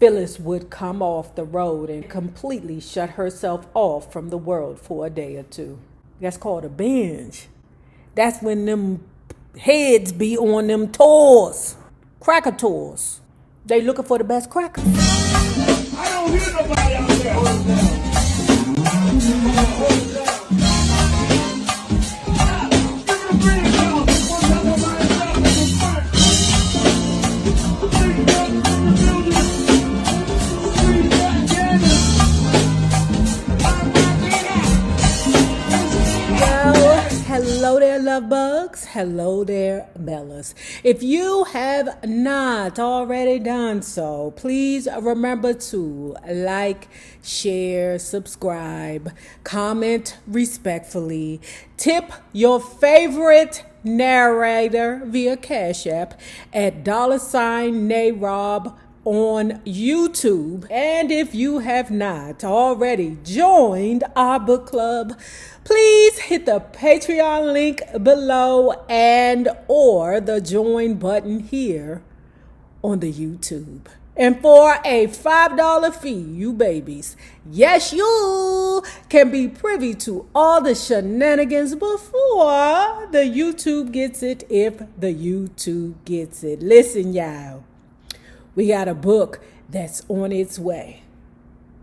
Phyllis would come off the road and completely shut herself off from the world for a day or two. That's called a binge. That's when them heads be on them tours, cracker tours. They looking for the best crackers. I don't hear nobody out there. Hold it down. Hold it down. Hello there, love bugs. Hello there, Bellas. If you have not already done so, please remember to like, share, subscribe, comment respectfully, tip your favorite narrator via Cash App at $NAROB on YouTube. And if you have not already joined our book club, please hit the Patreon link below and or the join button here on the YouTube. And for a $5 fee, you babies, yes, you can be privy to all the shenanigans before the YouTube gets it, if the YouTube gets it. Listen, y'all. We got a book that's on its way,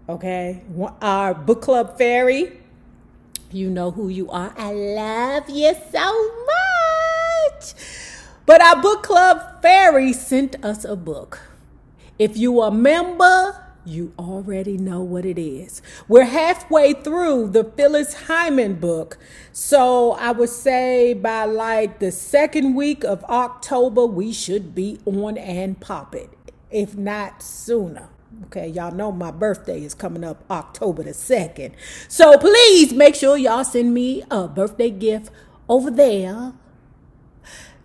okay? Our book club fairy, you know who you are. I love you so much. But our book club fairy sent us a book. If you are a member, you already know what it is. We're halfway through the Phyllis Hyman book. So I would say by like the second week of October, we should be on and pop it. If not sooner. Okay, y'all know my birthday is coming up October the 2nd. So please make sure y'all send me a birthday gift over there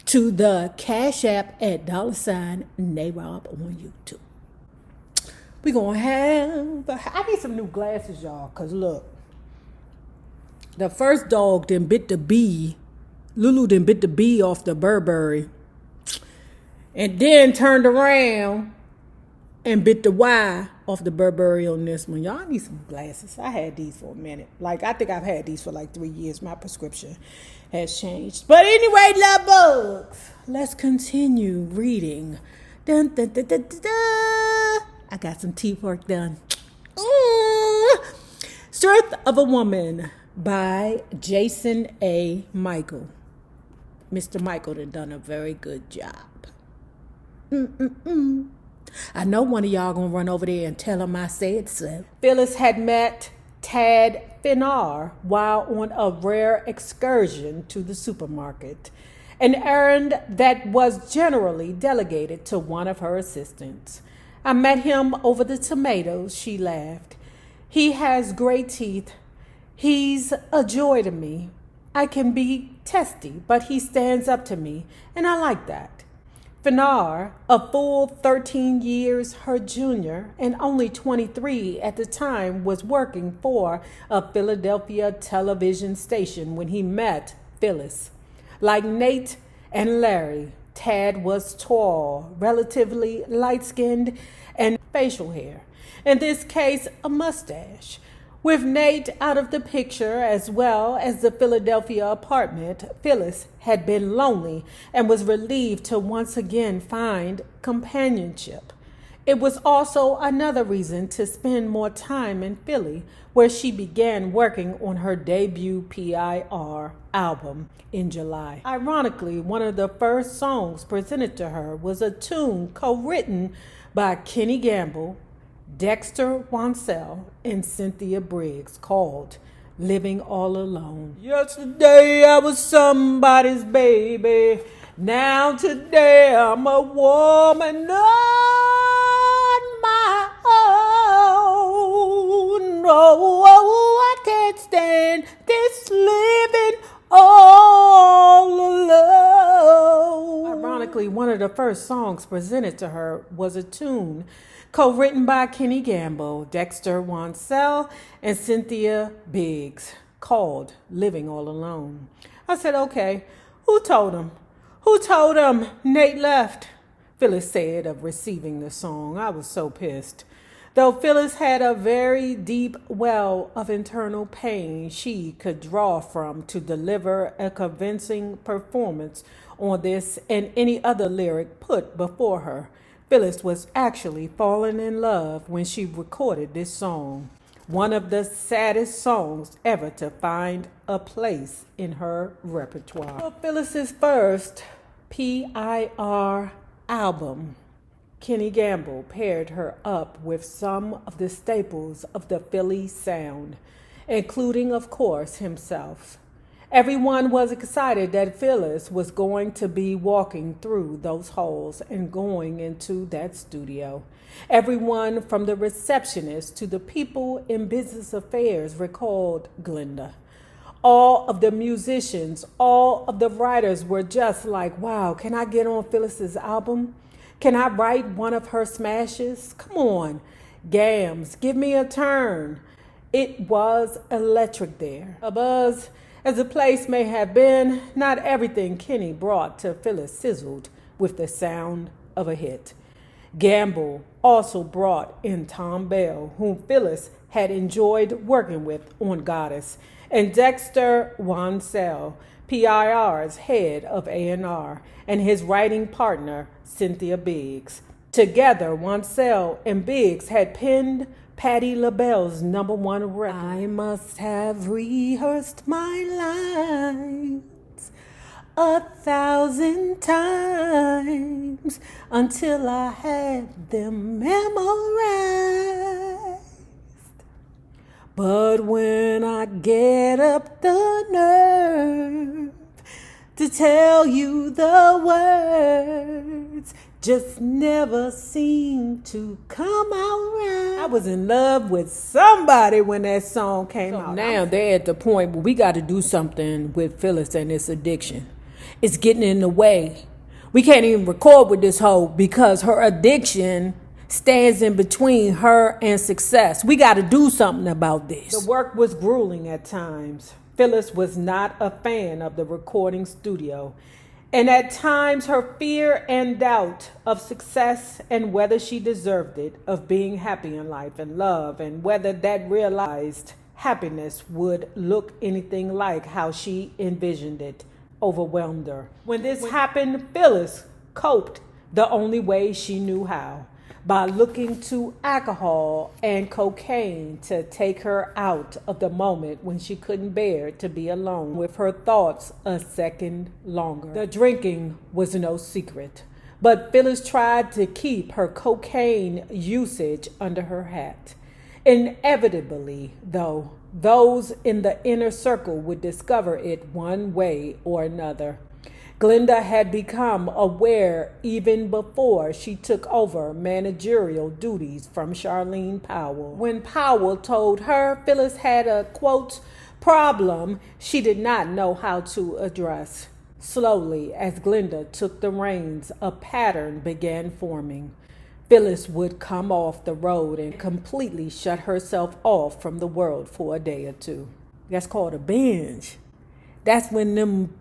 to the Cash App at $NAROB on YouTube. We're going to have... I need some new glasses, y'all, because look. The first dog done bit the bee. Lulu done bit the bee off the Burberry. And then turned around and bit the Y off the Burberry on this one. Y'all need some glasses. I had these for a minute. Like, I think I've had these for like 3 years. My prescription has changed. But anyway, love bugs, let's continue reading. Dun, dun, dun, dun, dun, dun. I got some teeth work done. Strength of a Woman by Jason A. Michael. Mr. Michael done a very good job. I know one of y'all gonna run over there and tell him I said so. Phyllis had met Tad Finnar while on a rare excursion to the supermarket, an errand that was generally delegated to one of her assistants. I met him over the tomatoes, she laughed. He has great teeth. He's a joy to me. I can be testy, but he stands up to me, and I like that. Finnar, a full 13 years her junior and only 23 at the time, was working for a Philadelphia television station when he met Phyllis. Like Nate and Larry, Tad was tall, relatively light-skinned, and facial hair. In this case, a mustache. With Nate out of the picture, as well as the Philadelphia apartment, Phyllis had been lonely and was relieved to once again find companionship. It was also another reason to spend more time in Philly, where she began working on her debut PIR album in July. Ironically, one of the first songs presented to her was a tune co-written by Kenny Gamble, Dexter Wansell, and Cynthia Briggs, called Living All Alone. Yesterday I was somebody's baby. Now today I'm a woman on my own. Oh, I can't stand this living all alone. Ironically, one of the first songs presented to her was a tune co-written by Kenny Gamble, Dexter Wansell, and Cynthia Briggs, called Living All Alone. I said, okay, who told him? Who told him Nate left? Phyllis said of receiving the song. I was so pissed. Though Phyllis had a very deep well of internal pain she could draw from to deliver a convincing performance on this and any other lyric put before her, Phyllis was actually falling in love when she recorded this song. One of the saddest songs ever to find a place in her repertoire. Well, Phyllis's first PIR album, Kenny Gamble paired her up with some of the staples of the Philly sound, including, of course, himself. Everyone was excited that Phyllis was going to be walking through those halls and going into that studio. Everyone from the receptionist to the people in business affairs recalled Glenda. All of the musicians, all of the writers were just like, wow, can I get on Phyllis's album? Can I write one of her smashes? Come on, Gams, give me a turn. It was electric there. A buzz, as the place may have been, not everything Kenny brought to Phyllis sizzled with the sound of a hit. Gamble also brought in Tom Bell, whom Phyllis had enjoyed working with on Goddess, and Dexter Wansell, PIR's head of A&R, and his writing partner, Cynthia Biggs. Together, Wansell and Biggs had penned Patti LaBelle's #1 record. I must have rehearsed my lines 1,000 times until I had them memorized. But when I get up the nerve to tell you the words, just never seem to come out right. I was in love with somebody when that song came out. Now they're at the point where we got to do something with Phyllis and this addiction. It's getting in the way. We can't even record with this hoe because her addiction stands in between her and success. We got to do something about this. The work was grueling at times. Phyllis was not a fan of the recording studio. And at times her fear and doubt of success and whether she deserved it, of being happy in life and love, and whether that realized happiness would look anything like how she envisioned it, overwhelmed her. When this happened, Phyllis coped the only way she knew how, by looking to alcohol and cocaine to take her out of the moment when she couldn't bear to be alone with her thoughts a second longer. The drinking was no secret, but Phyllis tried to keep her cocaine usage under her hat. Inevitably, though, those in the inner circle would discover it one way or another. Glenda had become aware even before she took over managerial duties from Charlene Powell. When Powell told her Phyllis had a, quote, problem she did not know how to address. Slowly, as Glenda took the reins, a pattern began forming. Phyllis would come off the road and completely shut herself off from the world for a day or two. That's called a binge. That's when them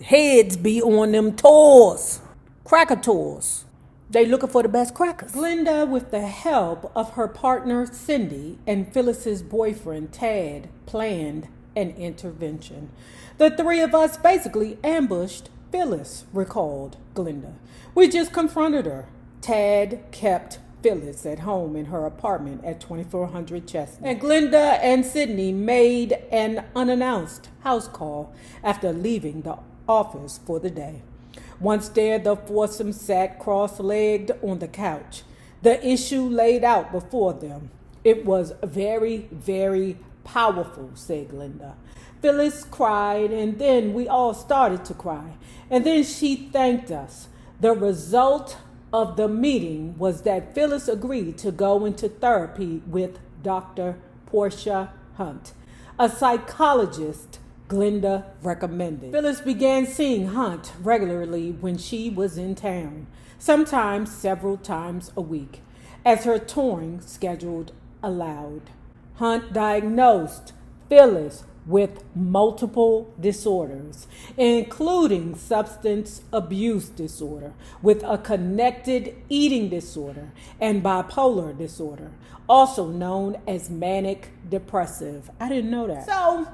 heads be on them tours, cracker tours. They looking for the best crackers. Glenda, with the help of her partner Cindy and Phyllis's boyfriend Tad, planned an intervention. The three of us basically ambushed Phyllis, recalled Glenda. We just confronted her. Tad kept Phyllis at home in her apartment at 2400 Chestnut. And Glenda and Sydney made an unannounced house call after leaving the office for the day. Once there, the foursome sat cross-legged on the couch, the issue laid out before them. It was very, very powerful, said Glenda. Phyllis cried, and then we all started to cry. And then she thanked us. The result of the meeting was that Phyllis agreed to go into therapy with Dr. Portia Hunt, a psychologist Glenda recommended. Phyllis began seeing Hunt regularly when she was in town, sometimes several times a week, as her touring schedule allowed. Hunt diagnosed Phyllis with multiple disorders, including substance abuse disorder, with a connected eating disorder, and bipolar disorder, also known as manic depressive. I didn't know that. So,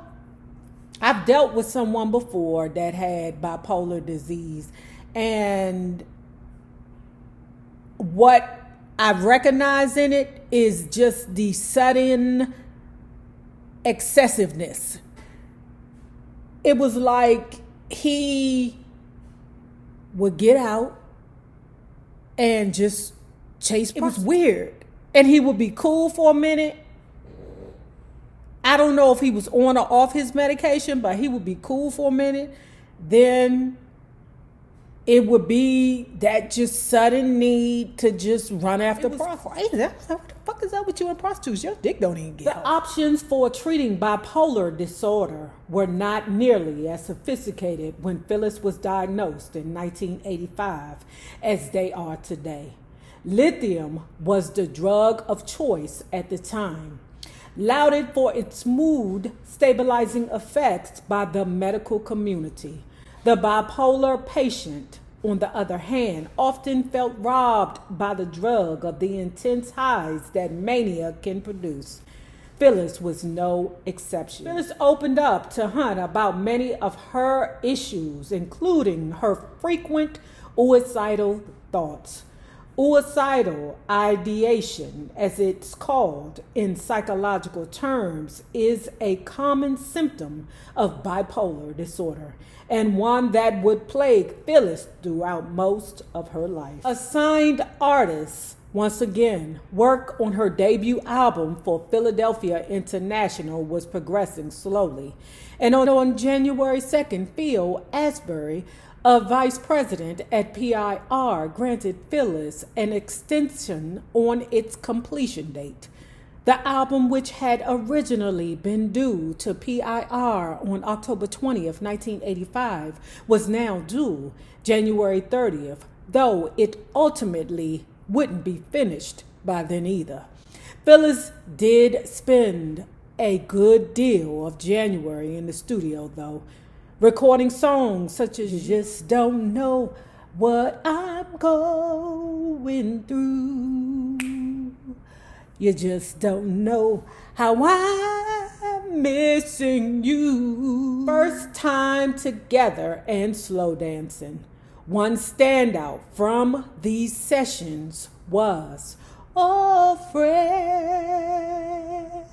I've dealt with someone before that had bipolar disease, and what I recognize in it is just the sudden excessiveness. It was like he would get out and just chase. It was weird. And he would be cool for a minute. I don't know if he was on or off his medication, but he would be cool for a minute. Then it would be that just sudden need to just run after prostitutes. What the fuck is up with you and prostitutes? Your dick don't even get The options for treating bipolar disorder were not nearly as sophisticated when Phyllis was diagnosed in 1985 as they are today. Lithium was the drug of choice at the time, lauded for its mood stabilizing effects by the medical community. The bipolar patient, on the other hand, often felt robbed by the drug of the intense highs that mania can produce. Phyllis was no exception. Phyllis opened up to Hunt about many of her issues, including her frequent suicidal thoughts. Suicidal ideation, as it's called in psychological terms, is a common symptom of bipolar disorder, and one that would plague Phyllis throughout most of her life. Assigned artists, once again, work on her debut album for Philadelphia International was progressing slowly. And on January 2nd, Phil Asbury, a vice president at PIR, granted Phyllis an extension on its completion date. The album, which had originally been due to PIR on October 20th, 1985, was now due January 30th, though it ultimately wouldn't be finished by then either. Phyllis did spend a good deal of January in the studio, though, recording songs such as Just Don't Know What I'm Going Through. You just don't know how I'm missing you. First time together and slow dancing. One standout from these sessions was "Oh Friend,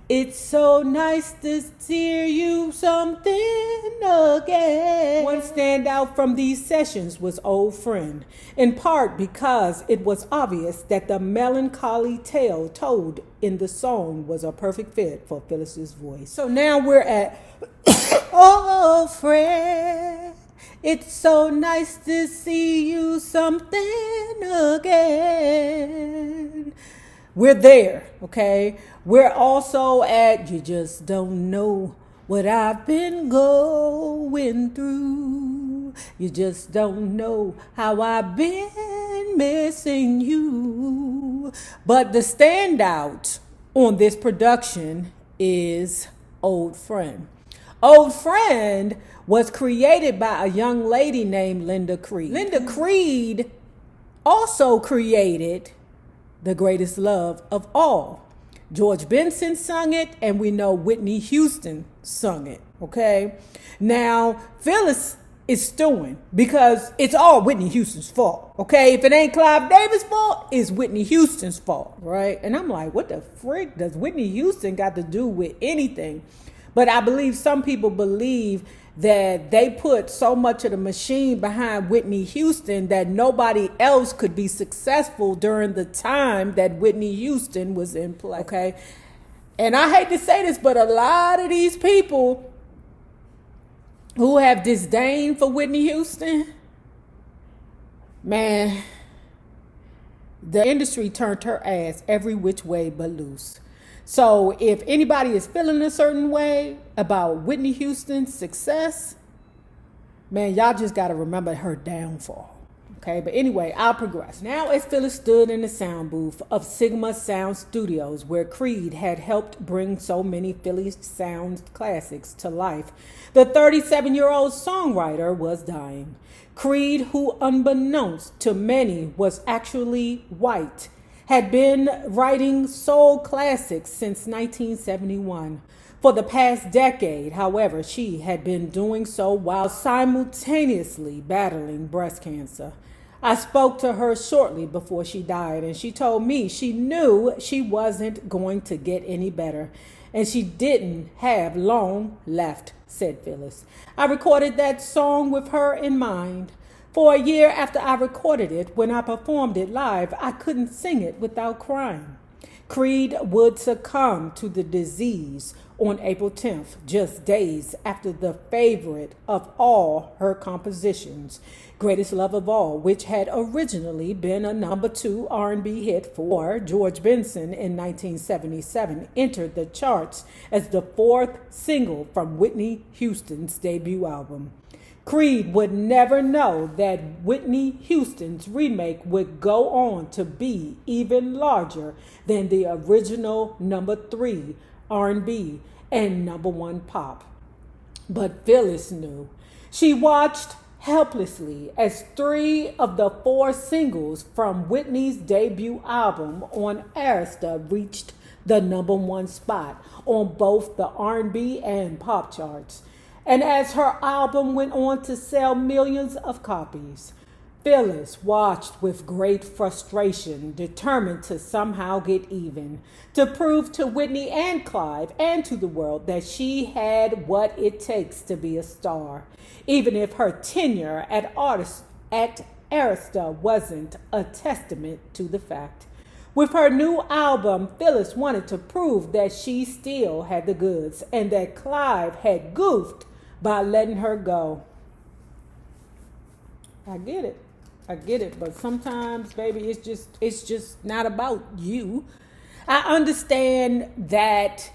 it's so nice to hear you something again." One standout from these sessions was "Old Friend," in part because it was obvious that the melancholy tale told in the song was a perfect fit for Phyllis's voice. So now we're at "Oh Friend, it's so nice to see you something again." We're there, okay? We're also at "You just don't know what I've been going through. You just don't know how I've been missing you." But the standout on this production is "Old Friend." "Old Friend" was created by a young lady named Linda Creed. Linda Creed also created "The Greatest Love of All." George Benson sung it, and we know Whitney Houston sung it, okay? Now, Phyllis is stewing because it's all Whitney Houston's fault, okay? If it ain't Clive Davis' fault, it's Whitney Houston's fault, right? And I'm like, what the frick does Whitney Houston got to do with anything? But I believe some people believe that they put so much of the machine behind Whitney Houston that nobody else could be successful during the time that Whitney Houston was in play, okay? And I hate to say this, but a lot of these people who have disdain for Whitney Houston, man, the industry turned her ass every which way but loose. So if anybody is feeling a certain way about Whitney Houston's success, man, y'all just got to remember her downfall. okay? But anyway, I'll progress. Now, as Phyllis stood in the sound booth of Sigma Sound Studios, where Creed had helped bring so many Philly sound classics to life, the 37-year-old songwriter was dying. Creed, who unbeknownst to many was actually white, had been writing soul classics since 1971. For the past decade, however, she had been doing so while simultaneously battling breast cancer. I spoke to her shortly before she died, and she told me she knew she wasn't going to get any better, and she didn't have long left, said Phyllis. I recorded that song with her in mind. For a year after I recorded it, when I performed it live, I couldn't sing it without crying. Creed would succumb to the disease on April 10th, just days after the favorite of all her compositions, Greatest Love of All, which had originally been a #2 R&B hit for George Benson in 1977, entered the charts as the 4th single from Whitney Houston's debut album. Creed would never know that Whitney Houston's remake would go on to be even larger than the original #3 R&B and #1 pop. But Phyllis knew. She watched helplessly as 3 of the 4 singles from Whitney's debut album on Arista reached the #1 spot on both the R&B and pop charts. And as her album went on to sell millions of copies, Phyllis watched with great frustration, determined to somehow get even, to prove to Whitney and Clive and to the world that she had what it takes to be a star, even if her tenure at Arista wasn't a testament to the fact. With her new album, Phyllis wanted to prove that she still had the goods and that Clive had goofed by letting her go. I get it, but sometimes, baby, it's just not about you. I understand that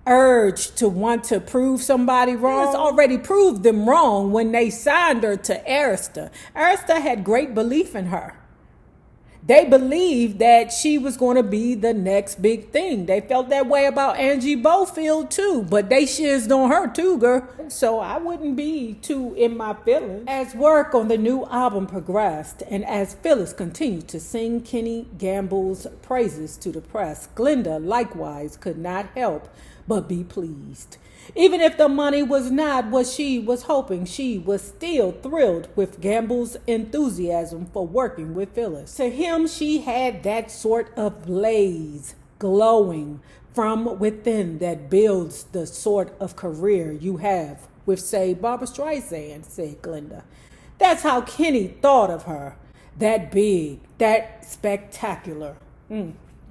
urge to want to prove somebody wrong. Phyllis already proved them wrong when they signed her to Arista. Arista had great belief in her. They believed that she was going to be the next big thing. They felt that way about Angie Bofield too, but they shizzed on her too, girl. So I wouldn't be too in my feelings. As work on the new album progressed, and as Phyllis continued to sing Kenny Gamble's praises to the press, Glenda likewise could not help but be pleased. Even if the money was not what she was hoping, she was still thrilled with Gamble's enthusiasm for working with Phyllis. To him, she had that sort of blaze glowing from within that builds the sort of career you have with, say, Barbra Streisand, said Glenda. That's how Kenny thought of her. That big, that spectacular.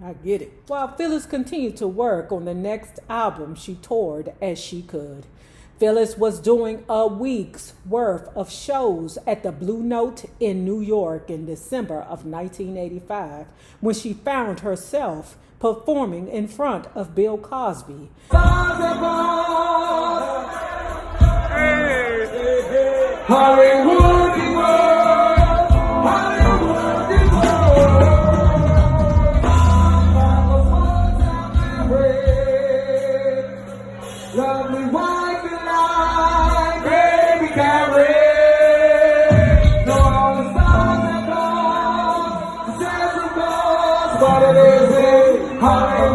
I get it. While Phyllis continued to work on the next album, she toured as she could. Phyllis was doing a week's worth of shows at the Blue Note in New York in December of 1985 when she found herself performing in front of Bill Cosby. Hollywood, lovely white light, baby carry. No other stars at all, the sense of but it is in Hollywood.